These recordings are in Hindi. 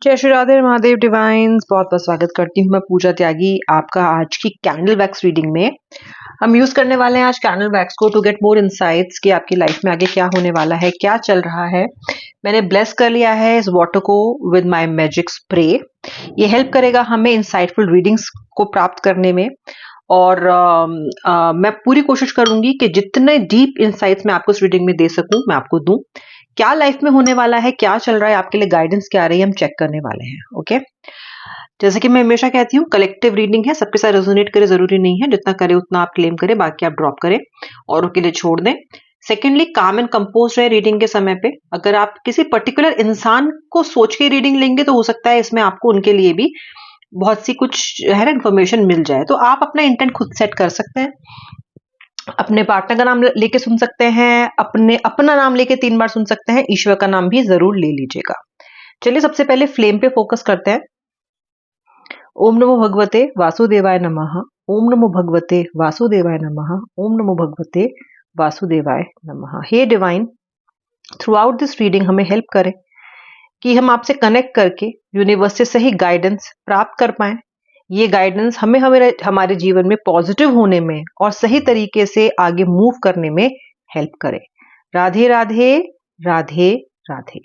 जय श्री राधे महादेव डिवाइन्स, बहुत बहुत स्वागत करती हूँ मैं पूजा त्यागी आपका आज की कैंडल वैक्स रीडिंग में। हम यूज करने वाले हैं आज कैंडल वैक्स को टू गेट मोर इनसाइट्स कि आपकी लाइफ में आगे क्या होने वाला है, क्या चल रहा है। मैंने ब्लेस कर लिया है इस वाटर को विद माय मैजिक स्प्रे। ये हेल्प करेगा हमें इंसाइटफुल रीडिंग्स को प्राप्त करने में। और मैं पूरी कोशिश करूंगी कि जितने डीप इंसाइट्स मैं आपको इस रीडिंग में दे सकूं मैं आपको दूं। क्या लाइफ में होने वाला है, क्या चल रहा है, आपके लिए गाइडेंस क्या आ रही है, हम चेक करने वाले हैं। ओके, जैसे कि मैं हमेशा कहती हूँ कलेक्टिव रीडिंग है, सबके साथ रेजोनेट करे जरूरी नहीं है, जितना करे उतना आप क्लेम करें, बाकी आप ड्रॉप करें और उनके लिए छोड़ दें। सेकेंडली, काम एंड कंपोज रहे रीडिंग के समय पे। अगर आप किसी पर्टिकुलर इंसान को सोच के रीडिंग लेंगे तो हो सकता है इसमें आपको उनके लिए भी बहुत सी कुछ है ना इन्फॉर्मेशन मिल जाए, तो आप अपना इंटेंट खुद सेट कर सकते हैं। अपने पार्टनर का नाम लेके सुन सकते हैं, अपना नाम लेके 3 बार सुन सकते हैं, ईश्वर का नाम भी जरूर ले लीजिएगा। चलिए सबसे पहले फ्लेम पे फोकस करते हैं। ओम नमो भगवते वासुदेवाय नमः। ओम नमो भगवते वासुदेवाय नमः। ओम नमो भगवते वासुदेवाय नमः। हे divine, throughout this reading हमें हेल्प करें कि हम आपसे कनेक्ट करके यूनिवर्स से सही गाइडेंस प्राप्त कर पाए। ये गाइडेंस हमें हमारे जीवन में पॉजिटिव होने में और सही तरीके से आगे मूव करने में हेल्प करे। राधे राधे राधे राधे।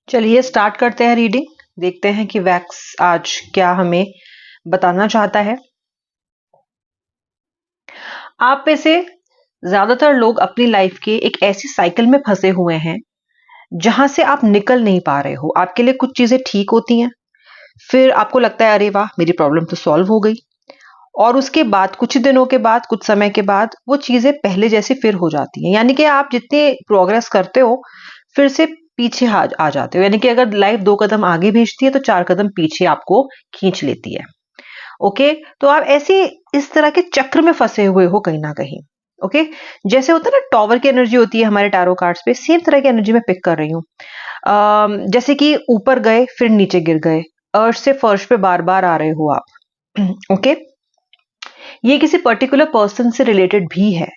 चलिए स्टार्ट करते हैं रीडिंग। देखते हैं कि वैक्स आज क्या हमें बताना चाहता है। आप में से ज्यादातर लोग अपनी लाइफ के एक ऐसी साइकिल में फंसे हुए हैं जहां से आप निकल नहीं पा रहे हो। आपके लिए कुछ चीजें ठीक होती हैं, फिर आपको लगता है अरे वाह मेरी प्रॉब्लम तो सॉल्व हो गई, और उसके बाद कुछ दिनों के बाद, कुछ समय के बाद वो चीजें पहले जैसी फिर हो जाती हैं। यानी कि आप जितने प्रोग्रेस करते हो फिर से पीछे आ जाते हो। यानी कि अगर लाइफ 2 कदम आगे भेजती है तो 4 कदम पीछे आपको खींच लेती है। ओके, तो आप ऐसी इस तरह के चक्र में फंसे हुए हो कहीं ना कहीं। ओके, जैसे होता है ना टॉवर की एनर्जी होती है हमारे टैरो कार्ड्स पे, सेम तरह की एनर्जी में पिक कर रही हूँ। जैसे कि ऊपर गए फिर नीचे गिर गए, अर्श से फर्श पे बार बार आ रहे हो आप। ओके, ये किसी पर्टिकुलर पर्सन से रिलेटेड भी है।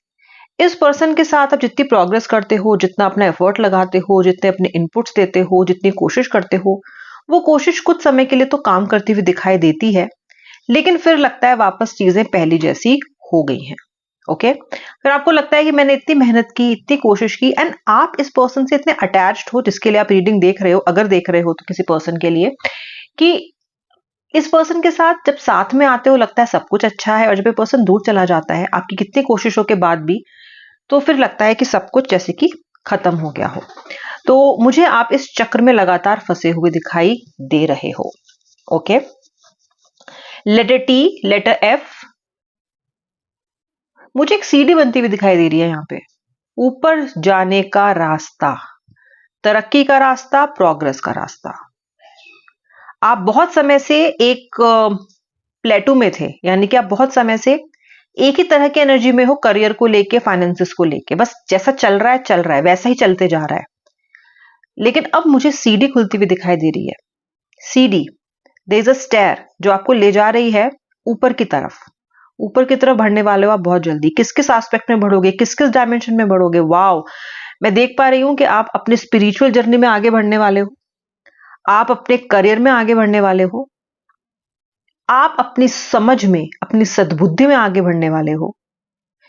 इस पर्सन के साथ आप जितनी प्रोग्रेस करते हो, जितना अपना एफर्ट लगाते हो, जितने अपने इनपुट्स देते हो, जितनी कोशिश करते हो, वो कोशिश कुछ समय के लिए तो काम करती हुई दिखाई देती है, लेकिन फिर लगता है वापस चीजें पहली जैसी हो गई हैं। ओके, फिर आपको लगता है कि मैंने इतनी मेहनत की, इतनी कोशिश की, एंड आप इस पर्सन से इतने अटैच्ड हो जिसके लिए आप रीडिंग देख रहे हो, अगर देख रहे हो तो किसी पर्सन के लिए, कि इस पर्सन के साथ जब साथ में आते हो लगता है सब कुछ अच्छा है, और जब ये पर्सन दूर चला जाता है आपकी कितनी कोशिशों के बाद भी, तो फिर लगता है कि सब कुछ जैसे कि खत्म हो गया हो। तो मुझे आप इस चक्र में लगातार फंसे हुए दिखाई दे रहे हो। Okay, letter T, letter F, मुझे एक सीढ़ी बनती हुई दिखाई दे रही है यहाँ पे। ऊपर जाने का रास्ता, तरक्की का रास्ता, प्रोग्रेस का रास्ता। आप बहुत समय से एक प्लेटू में थे, यानी कि आप बहुत समय से एक ही तरह की एनर्जी में हो, करियर को लेके, फाइनेंसेस को लेके, बस जैसा चल रहा है वैसा ही चलते जा रहा है। लेकिन अब मुझे सीढ़ी खुलती हुई दिखाई दे रही है। सीढ़ी, देयर इज अ स्टेयर जो आपको ले जा रही है ऊपर की तरफ। ऊपर की तरफ बढ़ने वाले हो आप बहुत जल्दी। किस किस एस्पेक्ट में बढ़ोगे, किस किस डायमेंशन में बढ़ोगे, वाओ। मैं देख पा रही हूं कि आप अपने स्पिरिचुअल जर्नी में आगे बढ़ने वाले हो, आप अपने करियर में आगे बढ़ने वाले हो, आप अपनी समझ में, अपनी सद्बुद्धि में आगे बढ़ने वाले हो।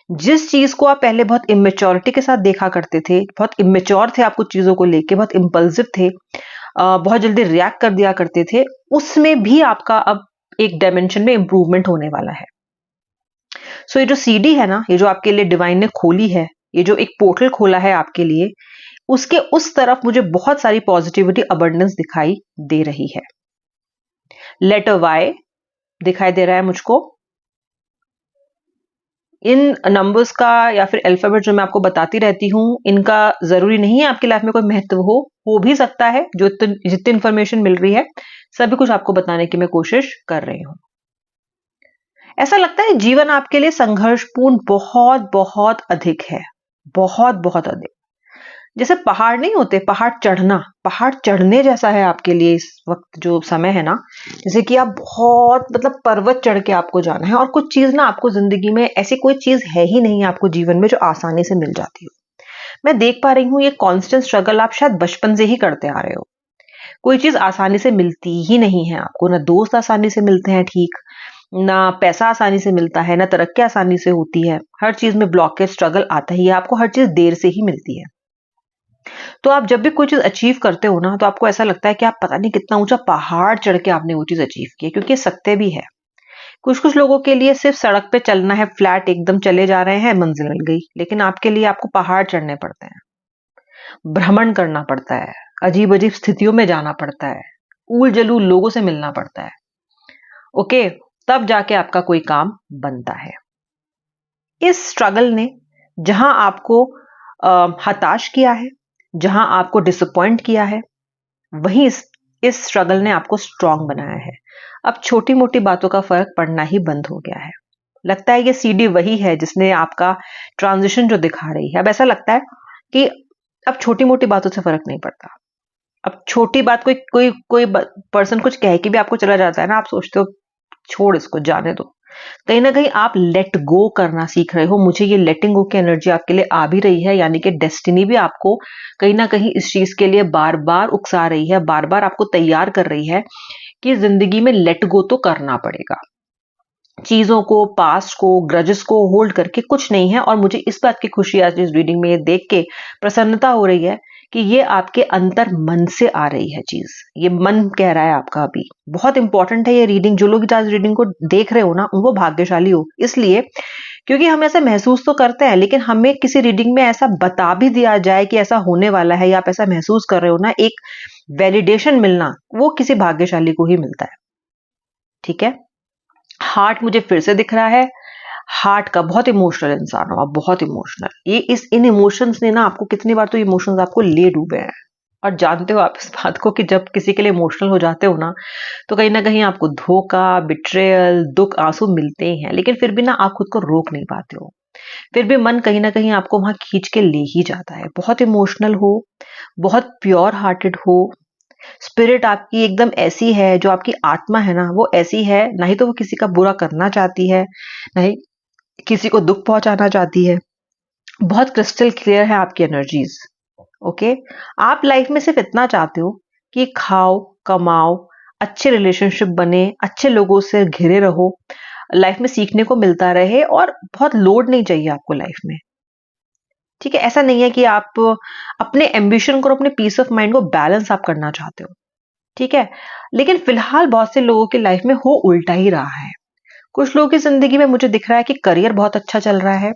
जिस चीज को आप पहले बहुत इमेच्योरिटी के साथ देखा करते थे, बहुत इमेच्योर थे आप कुछ चीजों को लेके, बहुत इंपल्सिव थे, बहुत जल्दी रिएक्ट कर दिया करते थे, उसमें भी आपका अब एक डायमेंशन में इंप्रूवमेंट होने वाला है। सो ये जो सीडी है ना, ये जो आपके लिए डिवाइन ने खोली है, ये जो एक पोर्टल खोला है आपके लिए, उसके उस तरफ मुझे बहुत सारी पॉजिटिविटी, अबंडेंस दिखाई दे रही है। लेटर वाई दिखाई दे रहा है मुझको। इन नंबर्स का या फिर अल्फाबेट जो मैं आपको बताती रहती हूँ, इनका जरूरी नहीं है आपकी लाइफ में कोई महत्व हो भी सकता है। जो जितनी इंफॉर्मेशन मिल रही है सभी कुछ आपको बताने की मैं कोशिश कर रही हूँ। ऐसा लगता है जीवन आपके लिए संघर्षपूर्ण बहुत बहुत अधिक है, बहुत बहुत अधिक। जैसे पहाड़ नहीं होते, पहाड़ चढ़ना, पहाड़ चढ़ने जैसा है आपके लिए इस वक्त जो समय है ना। जैसे कि आप बहुत मतलब पर्वत चढ़ के आपको जाना है, और कुछ चीज ना आपको जिंदगी में ऐसी कोई चीज है ही नहीं आपको जीवन में जो आसानी से मिल जाती हो। मैं देख पा रही हूँ ये कांस्टेंट स्ट्रगल आप शायद बचपन से ही करते आ रहे हो। कोई चीज आसानी से मिलती ही नहीं है आपको, ना दोस्त आसानी से मिलते हैं ठीक, ना पैसा आसानी से मिलता है, ना तरक्की आसानी से होती है। हर चीज में ब्लॉकेज, स्ट्रगल आता ही है आपको, हर चीज देर से ही मिलती है। तो आप जब भी कोई चीज अचीव करते हो ना, तो आपको ऐसा लगता है कि आप पता नहीं कितना ऊंचा पहाड़ चढ़ के आपने वो चीज अचीव की है, क्योंकि ये सत्य भी है। कुछ कुछ लोगों के लिए सिर्फ सड़क पे चलना है, फ्लैट एकदम चले जा रहे हैं, मंजिल मिल गई। लेकिन आपके लिए आपको पहाड़ चढ़ने पड़ते हैं, भ्रमण करना पड़ता है, अजीब अजीब स्थितियों में जाना पड़ता है, ऊल जलूल लोगों से मिलना पड़ता है। ओके, तब जाके आपका कोई काम बनता है। इस स्ट्रगल ने जहां आपको हताश किया है, जहां आपको डिसअपॉइंट किया है, वहीं इस स्ट्रगल ने आपको स्ट्रांग बनाया है। अब छोटी मोटी बातों का फर्क पड़ना ही बंद हो गया है। लगता है ये सीडी वही है जिसने आपका ट्रांजिशन जो दिखा रही है। अब ऐसा लगता है कि अब छोटी मोटी बातों से फर्क नहीं पड़ता। अब छोटी बात कोई कोई कोई पर्सन कुछ कह के भी आपको चला जाता है ना, आप सोचते हो छोड़ इसको, जाने दो। कहीं ना कहीं आप लेट गो करना सीख रहे हो। मुझे ये लेटिंग गो की एनर्जी आपके लिए आ भी रही है, यानी कि डेस्टिनी भी आपको कहीं ना कहीं इस चीज के लिए बार बार उकसा रही है, बार बार आपको तैयार कर रही है कि जिंदगी में लेट गो तो करना पड़ेगा। चीजों को, पास्ट को, ग्रजेस को होल्ड करके कुछ नहीं है। और मुझे इस बात की खुशी आज इस रीडिंग में ये देख के प्रसन्नता हो रही है कि ये आपके अंतर मन से आ रही है चीज। ये मन कह रहा है आपका अभी। बहुत इंपॉर्टेंट है ये रीडिंग। जो लोग आज रीडिंग को देख रहे हो ना, वो भाग्यशाली हो, इसलिए क्योंकि हम ऐसा महसूस तो करते हैं, लेकिन हमें किसी रीडिंग में ऐसा बता भी दिया जाए कि ऐसा होने वाला है या आप ऐसा महसूस कर रहे हो ना, एक वैलिडेशन मिलना, वो किसी भाग्यशाली को ही मिलता है। ठीक है, हार्ट मुझे फिर से दिख रहा है। हार्ट का बहुत इमोशनल इंसान हो आप, बहुत इमोशनल। ये इन इमोशंस ने ना आपको कितनी बार तो इमोशंस आपको ले डूबे हैं। और जानते हो आप इस बात को कि जब किसी के लिए इमोशनल हो जाते हो ना, तो कहीं ना कहीं आपको धोखा, बिट्रेयल, दुख, आंसू मिलते ही हैं। लेकिन फिर भी ना आप खुद को रोक नहीं पाते हो। फिर भी मन कहीं ना कहीं आपको वहां खींच के ले ही जाता है। बहुत इमोशनल हो, बहुत प्योर हार्टेड हो, स्पिरिट आपकी एकदम ऐसी है, जो आपकी आत्मा है ना, वो ऐसी है, ना ही तो वो किसी का बुरा करना चाहती है, ना ही किसी को दुख पहुंचाना चाहती है। बहुत क्रिस्टल क्लियर है आपकी एनर्जीज। ओके, आप लाइफ में सिर्फ इतना चाहते हो कि खाओ, कमाओ, अच्छे रिलेशनशिप बने, अच्छे लोगों से घिरे रहो, लाइफ में सीखने को मिलता रहे, और बहुत लोड नहीं चाहिए आपको लाइफ में। ठीक है, ऐसा नहीं है कि आप अपने एम्बिशन को और अपने पीस ऑफ माइंड को बैलेंस आप करना चाहते हो। ठीक है, लेकिन फिलहाल बहुत से लोगों की लाइफ में हो उल्टा ही रहा है। कुछ लोगों की जिंदगी में मुझे दिख रहा है कि करियर बहुत अच्छा चल रहा है,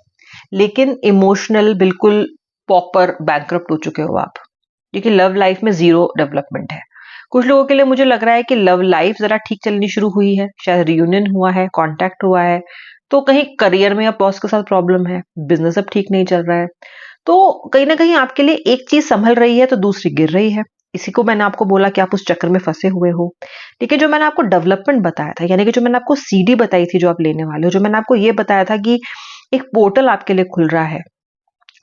लेकिन इमोशनल बिल्कुल पॉपर बैंकरप्ट हो चुके हो आप, क्योंकि लव लाइफ में जीरो डेवलपमेंट है। कुछ लोगों के लिए मुझे लग रहा है कि लव लाइफ जरा ठीक चलनी शुरू हुई है, शायद रियूनियन हुआ है, कांटेक्ट हुआ है। तो कहीं करियर में या बॉस के साथ प्रॉब्लम है, बिजनेस अब ठीक नहीं चल रहा है। तो कहीं ना कहीं आपके लिए एक चीज संभल रही है तो दूसरी गिर रही है। इसी को मैंने आपको बोला कि आप उस चक्कर में फंसे हुए हो। ठीक है, जो मैंने आपको डेवलपमेंट बताया था, यानी कि जो मैंने आपको सीडी बताई थी जो आप लेने वाले हो, जो मैंने आपको ये बताया था कि एक पोर्टल आपके लिए खुल रहा है,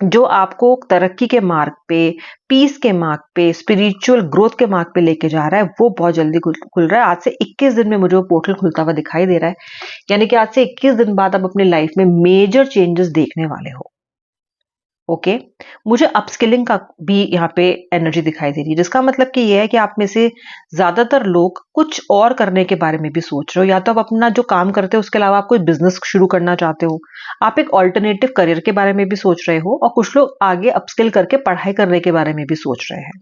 जो आपको तरक्की के मार्ग पे, पीस के मार्ग पे, स्पिरिचुअल ग्रोथ के मार्ग पे लेके जा रहा है, वो बहुत जल्दी खुल रहा है। आज से 21 दिन में मुझे वो पोर्टल खुलता हुआ दिखाई दे रहा है। यानी कि आज से 21 दिन बाद आप अपनी लाइफ में मेजर चेंजेस देखने वाले हो। ओके, मुझे अपस्किलिंग का भी यहाँ पे एनर्जी दिखाई दे रही है, जिसका मतलब कि ये है कि आप में से ज्यादातर लोग कुछ और करने के बारे में भी सोच रहे हो। या तो आप अपना जो काम करते हो उसके अलावा आप कोई बिजनेस शुरू करना चाहते हो, आप एक ऑल्टरनेटिव करियर के बारे में भी सोच रहे हो, और कुछ लोग आगे अपस्किल करके पढ़ाई करने के बारे में भी सोच रहे हैं।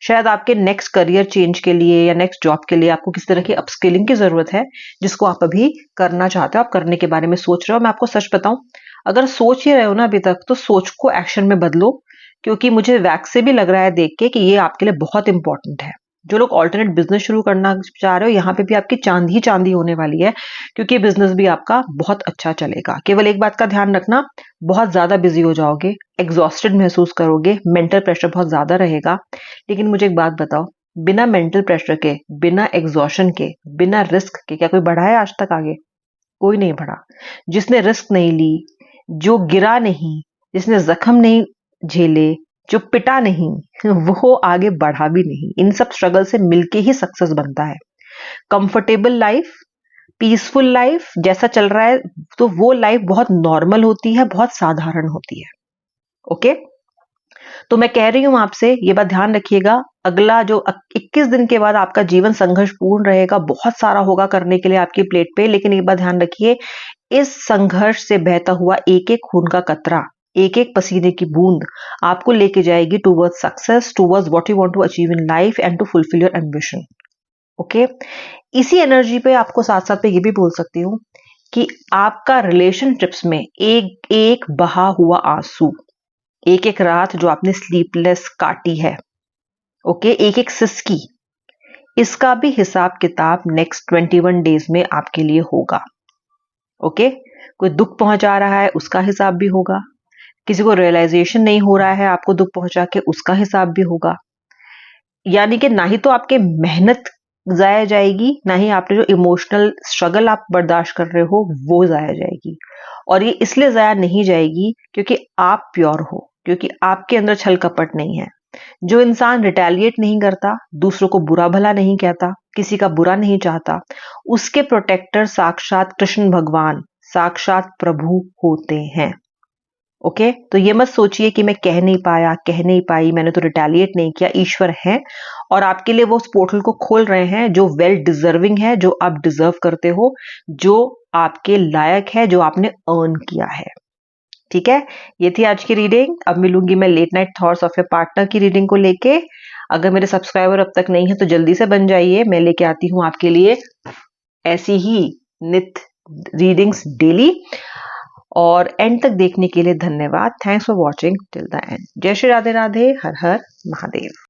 शायद आपके नेक्स्ट करियर चेंज के लिए या नेक्स्ट जॉब के लिए आपको किस तरह की अपस्किलिंग की जरूरत है, जिसको आप अभी करना चाहते हो, आप करने के बारे में सोच रहे हो। मैं आपको सच बताऊं, अगर सोच ही रहे हो ना अभी तक, तो सोच को एक्शन में बदलो, क्योंकि मुझे वैक्स से भी लग रहा है देख के कि ये आपके लिए बहुत इंपॉर्टेंट है। जो लोग ऑल्टरनेट बिजनेस शुरू करना चाह रहे हो, यहाँ पे भी आपकी चांदी ही चांदी होने वाली है, क्योंकि बिजनेस भी आपका बहुत अच्छा चलेगा। केवल एक बात का ध्यान रखना, बहुत ज्यादा बिजी हो जाओगे, एग्जॉस्टेड महसूस करोगे, मेंटल प्रेशर बहुत ज्यादा रहेगा। लेकिन मुझे एक बात बताओ, बिना मेंटल प्रेशर के, बिना एग्जॉशन के, बिना रिस्क के क्या कोई बढ़ा है आज तक आगे? कोई नहीं बढ़ा। जिसने रिस्क नहीं ली, जो गिरा नहीं, जिसने जख्म नहीं झेले, जो पिटा नहीं, वो आगे बढ़ा भी नहीं। इन सब स्ट्रगल से मिलके ही सक्सेस बनता है। कंफर्टेबल लाइफ, पीसफुल लाइफ जैसा चल रहा है, तो वो लाइफ बहुत नॉर्मल होती है, बहुत साधारण होती है। ओके, तो मैं कह रही हूं आपसे, ये बात ध्यान रखिएगा, अगला जो 21 दिन के बाद आपका जीवन संघर्षपूर्ण रहेगा, बहुत सारा होगा करने के लिए आपकी प्लेट पे, लेकिन एक बात ध्यान रखिए, इस संघर्ष से बहता हुआ एक एक खून का कतरा, एक एक पसीने की बूंद आपको लेके जाएगी towards success, towards what you want to achieve in life and to fulfil your ambition. Okay, इसी एनर्जी पे आपको साथ साथ पे ये भी बोल सकती हूँ कि आपका रिलेशनशिप्स में एक एक बहा हुआ आंसू, एक एक रात जो आपने स्लीपलेस काटी है, ओके, एक एक सिसकी, इसका भी हिसाब किताब नेक्स्ट 21 डेज में आपके लिए होगा। ओके, कोई दुख पहुंचा रहा है उसका हिसाब भी होगा, किसी को रियलाइजेशन नहीं हो रहा है आपको दुख पहुंचा के, उसका हिसाब भी होगा। यानी कि ना ही तो आपके मेहनत जाया जाएगी, ना ही आपने जो इमोशनल स्ट्रगल आप बर्दाश्त कर रहे हो वो जाया जाएगी। और ये इसलिए जाया नहीं जाएगी क्योंकि आप प्योर हो, क्योंकि आपके अंदर छल कपट नहीं है। जो इंसान रिटेलिएट नहीं करता, दूसरों को बुरा भला नहीं कहता, किसी का बुरा नहीं चाहता, उसके प्रोटेक्टर साक्षात कृष्ण भगवान, साक्षात प्रभु होते हैं। ओके, तो ये मत सोचिए कि मैं कह नहीं पाया, कह नहीं पाई, मैंने तो रिटेलिएट नहीं किया। ईश्वर है और आपके लिए वो उस पोर्टल को खोल रहे हैं जो वेल डिजर्विंग है, जो आप डिजर्व करते हो, जो आपके लायक है, जो आपने अर्न किया है। ठीक है, ये थी आज की रीडिंग। अब मिलूंगी मैं late night thoughts of your partner की रीडिंग को लेके। अगर मेरे सब्सक्राइबर अब तक नहीं है तो जल्दी से बन जाइए, मैं लेके आती हूँ आपके लिए ऐसी ही नित रीडिंग्स डेली। और एंड तक देखने के लिए धन्यवाद। Thanks for watching till the end. जय श्री राधे राधे, हर हर महादेव।